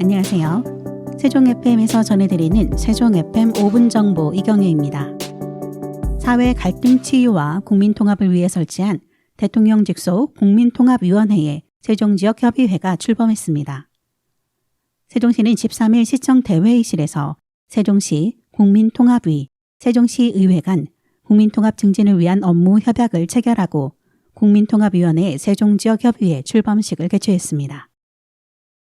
안녕하세요. 세종 FM에서 전해드리는 세종 FM 5분 정보 이경유입니다. 사회 갈등 치유와 국민 통합을 위해 설치한 대통령 직속 국민통합위원회에 세종지역협의회가 출범했습니다. 세종시는 13일 시청 대회의실에서 세종시 국민통합위, 세종시의회 간 국민통합 증진을 위한 업무 협약을 체결하고 국민통합위원회 세종지역협의회 출범식을 개최했습니다.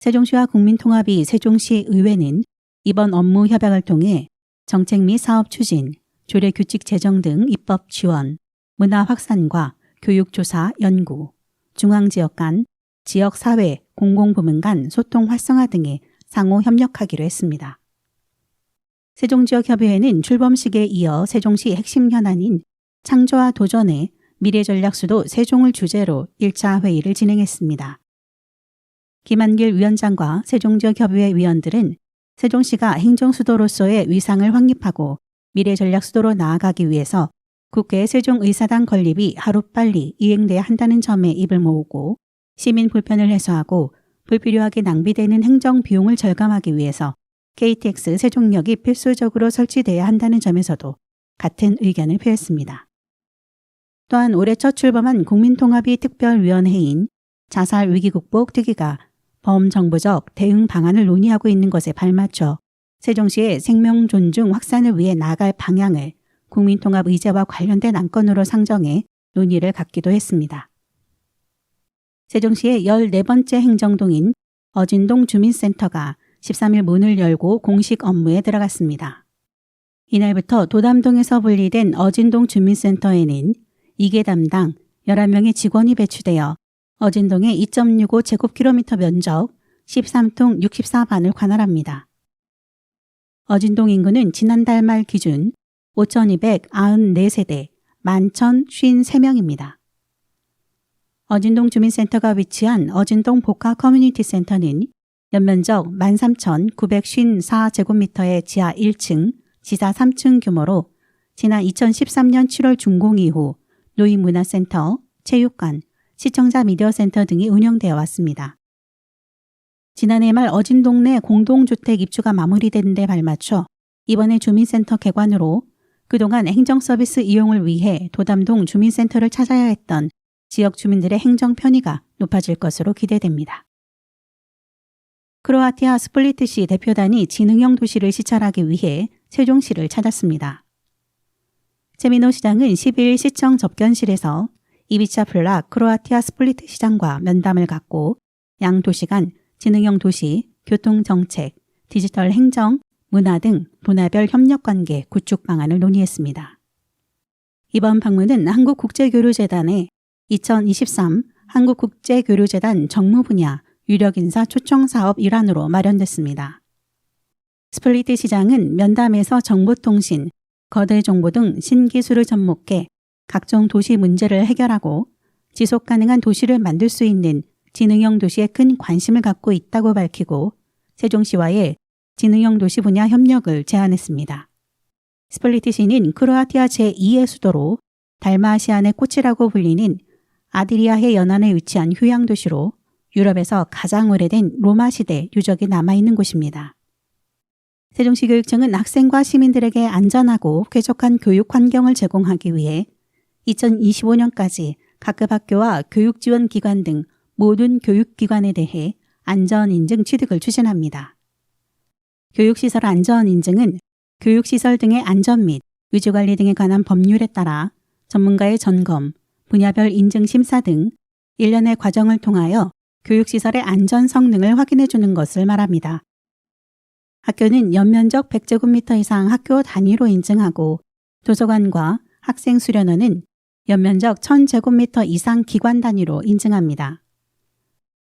세종시와 국민통합위 세종시의회는 이번 업무 협약을 통해 정책 및 사업 추진, 조례 규칙 제정 등 입법 지원, 문화 확산과 교육 조사 연구, 중앙지역 간, 지역사회, 공공부문 간 소통 활성화 등에 상호 협력하기로 했습니다. 세종지역협의회는 출범식에 이어 세종시 핵심 현안인 창조와 도전의 미래전략수도 세종을 주제로 1차 회의를 진행했습니다. 김한길 위원장과 세종지역협의회 위원들은 세종시가 행정수도로서의 위상을 확립하고 미래전략수도로 나아가기 위해서 국회 세종의사당 건립이 하루빨리 이행돼야 한다는 점에 입을 모으고 시민 불편을 해소하고 불필요하게 낭비되는 행정 비용을 절감하기 위해서 KTX 세종역이 필수적으로 설치돼야 한다는 점에서도 같은 의견을 표했습니다. 또한 올해 첫 출범한 국민통합위 특별위원회인 자살위기국복 특위가 범정부적 대응 방안을 논의하고 있는 것에 발맞춰 세종시의 생명 존중 확산을 위해 나아갈 방향을 국민통합 의제와 관련된 안건으로 상정해 논의를 갖기도 했습니다. 세종시의 14번째 행정동인 어진동 주민센터가 13일 문을 열고 공식 업무에 들어갔습니다. 이날부터 도담동에서 분리된 어진동 주민센터에는 2개 담당 11명의 직원이 배치되어 어진동의 2.65 제곱킬로미터 면적 13통 64반을 관할합니다. 어진동 인구는 지난달 말 기준 5,294세대 11,053명입니다. 어진동 주민센터가 위치한 어진동 복합 커뮤니티 센터는 연면적 13,954제곱미터의 지하 1층, 지사 3층 규모로 지난 2013년 7월 준공 이후 노인문화센터, 체육관, 시청자 미디어센터 등이 운영되어 왔습니다. 지난해 말 어진동 내 공동주택 입주가 마무리된 데 발맞춰 이번에 주민센터 개관으로 그동안 행정서비스 이용을 위해 도담동 주민센터를 찾아야 했던 지역 주민들의 행정 편의가 높아질 것으로 기대됩니다. 크로아티아 스플리트시 대표단이 지능형 도시를 시찰하기 위해 세종시를 찾았습니다. 최민호 시장은 12일 시청 접견실에서 이비차 플락 크로아티아 스플리트 시장과 면담을 갖고 양 도시 간 지능형 도시, 교통정책, 디지털 행정, 문화 등 분야별 협력관계 구축 방안을 논의했습니다. 이번 방문은 한국국제교류재단의 2023 한국국제교류재단 정무 분야 유력인사 초청사업 일환으로 마련됐습니다. 스플리트 시장은 면담에서 정보통신, 거대정보 등 신기술을 접목해 각종 도시 문제를 해결하고 지속 가능한 도시를 만들 수 있는 지능형 도시에 큰 관심을 갖고 있다고 밝히고 세종시와의 지능형 도시 분야 협력을 제안했습니다. 스플리트시는 크로아티아 제2의 수도로 달마시안의 꽃이라고 불리는 아드리아해 연안에 위치한 휴양도시로 유럽에서 가장 오래된 로마 시대 유적이 남아있는 곳입니다. 세종시 교육청은 학생과 시민들에게 안전하고 쾌적한 교육 환경을 제공하기 위해 2025년까지 각급 학교와 교육지원기관 등 모든 교육기관에 대해 안전인증 취득을 추진합니다. 교육시설 안전인증은 교육시설 등의 안전 및 위주관리 등에 관한 법률에 따라 전문가의 점검, 분야별 인증 심사 등 일련의 과정을 통하여 교육시설의 안전 성능을 확인해 주는 것을 말합니다. 학교는 연면적 100제곱미터 이상 학교 단위로 인증하고 도서관과 학생 수련원은 연면적 1000제곱미터 이상 기관 단위로 인증합니다.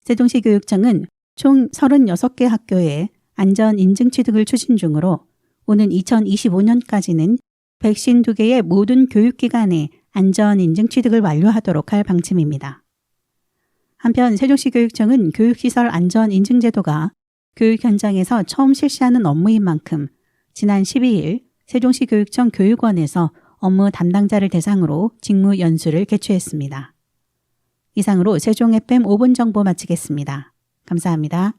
세종시 교육청은 총 36개 학교에 안전 인증 취득을 추진 중으로 오는 2025년까지는 152개의 모든 교육기관에 안전 인증 취득을 완료하도록 할 방침입니다. 한편 세종시 교육청은 교육시설 안전 인증 제도가 교육 현장에서 처음 실시하는 업무인 만큼 지난 12일 세종시 교육청 교육원에서 업무 담당자를 대상으로 직무 연수를 개최했습니다. 이상으로 세종 FM 5분 정보 마치겠습니다. 감사합니다.